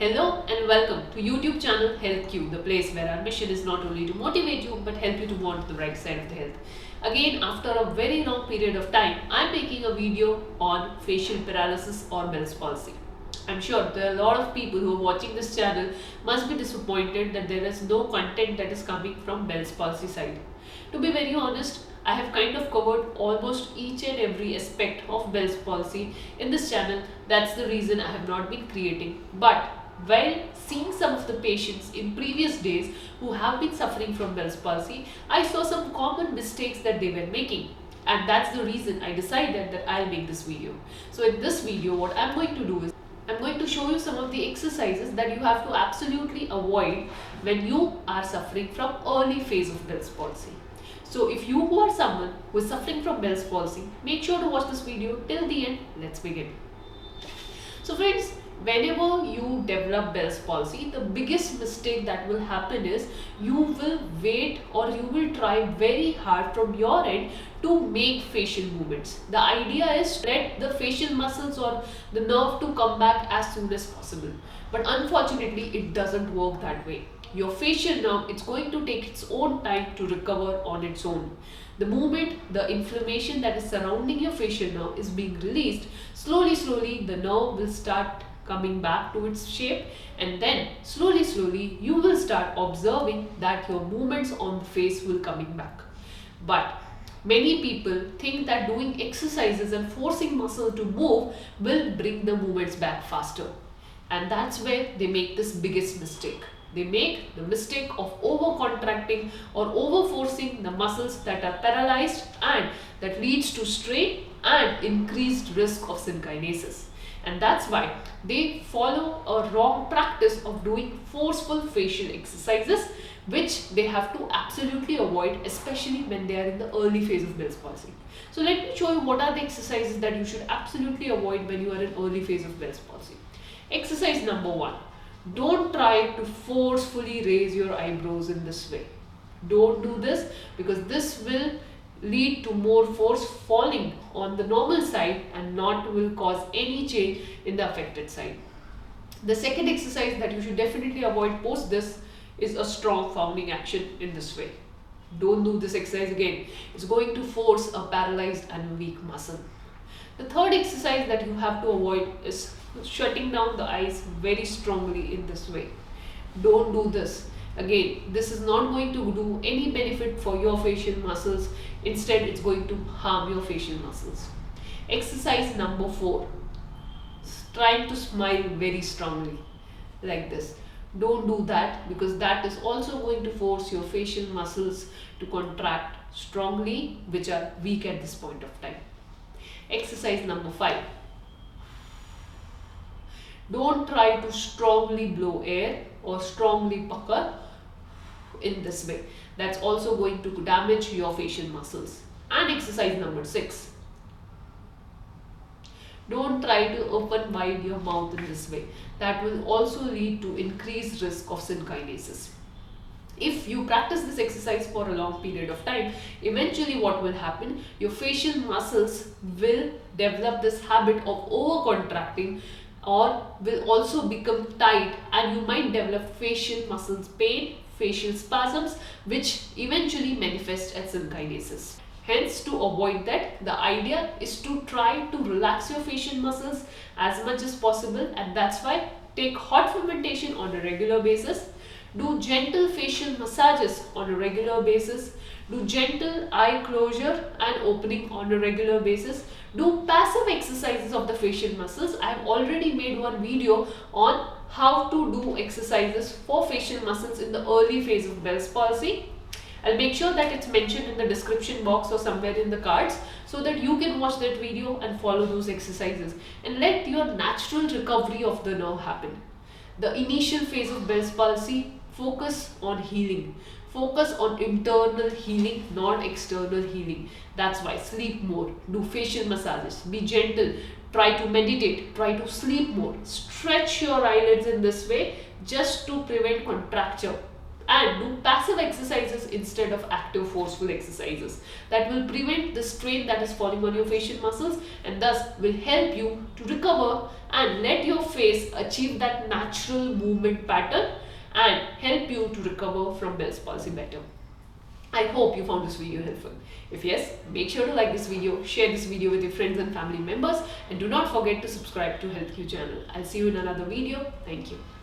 Hello and welcome to YouTube channel HealthQ, the place where our mission is not only to motivate you but help you to want the right side of the health. Again, after a very long period of time, I'm making a video on facial paralysis or Bell's palsy. I'm sure there are a lot of people who are watching this channel must be disappointed that there is no content that is coming from Bell's palsy side. To be very honest, I have kind of covered almost each and every aspect of Bell's palsy in this channel. That's the reason I have not been creating. But while seeing some of the patients in previous days who have been suffering from Bell's palsy, I saw some common mistakes that they were making. And that's the reason I decided that I'll make this video. So in this video, what I'm going to do is I'm going to show you some of the exercises that you have to absolutely avoid when you are suffering from early phase of Bell's palsy. So if you are someone who is suffering from Bell's palsy, make sure to watch this video till the end. Let's begin. So friends, whenever you develop Bell's palsy, the biggest mistake that will happen is you will wait or you will try very hard from your end to make facial movements. The idea is to let the facial muscles or the nerve to come back as soon as possible. But unfortunately, it doesn't work that way. Your facial nerve, it's going to take its own time to recover on its own. The moment the inflammation that is surrounding your facial nerve is being released, slowly the nerve will start coming back to its shape, and then slowly you will start observing that your movements on the face will coming back. But many people think that doing exercises and forcing muscle to move will bring the movements back faster, and that's where they make this biggest mistake. They make the mistake of over contracting or over forcing the muscles that are paralyzed, and that leads to strain and increased risk of synkinesis. And that's why they follow a wrong practice of doing forceful facial exercises, which they have to absolutely avoid, especially when they are in the early phase of Bell's palsy. So let me show you what are the exercises that you should absolutely avoid when you are in early phase of Bell's palsy. Exercise number 1. Don't try to forcefully raise your eyebrows in this way. Don't do this, because this will lead to more force falling on the normal side and not will cause any change in the affected side. The second exercise that you should definitely avoid post this is a strong founding action in this way. Don't do this exercise again. It's going to force a paralyzed and weak muscle. The third exercise that you have to avoid is shutting down the eyes very strongly in this way. Don't do this. Again, this is not going to do any benefit for your facial muscles. Instead, it's going to harm your facial muscles. Exercise number 4. Trying to smile very strongly like this. Don't do that, because that is also going to force your facial muscles to contract strongly, which are weak at this point of time. Exercise number 5. Don't try to strongly blow air or strongly pucker in this way. That's also going to damage your facial muscles. And exercise number 6. Don't try to open wide your mouth in this way. That will also lead to increased risk of synkinesis. If you practice this exercise for a long period of time, eventually what will happen, your facial muscles will develop this habit of over contracting or will also become tight, and you might develop facial muscles pain, facial spasms, which eventually manifest as synkinesis. Hence, to avoid that, the idea is to try to relax your facial muscles as much as possible, and that's why take hot fermentation on a regular basis. Do gentle facial massages on a regular basis. Do gentle eye closure and opening on a regular basis. Do passive exercises of the facial muscles. I have already made one video on how to do exercises for facial muscles in the early phase of Bell's palsy. I'll make sure that it's mentioned in the description box or somewhere in the cards, so that you can watch that video and follow those exercises and let your natural recovery of the nerve happen. The initial phase of Bell's palsy, focus on healing. Focus on internal healing, not external healing. That's why sleep more, do facial massages, be gentle, try to meditate, try to sleep more, stretch your eyelids in this way just to prevent contracture. and do passive exercises instead of active forceful exercises. That will prevent the strain that is falling on your facial muscles and thus will help you to recover and let your face achieve that natural movement pattern and help you to recover from Bell's palsy better. I hope you found this video helpful. If yes, make sure to like this video, share this video with your friends and family members, and do not forget to subscribe to HealthQ channel. I'll see you in another video. Thank you.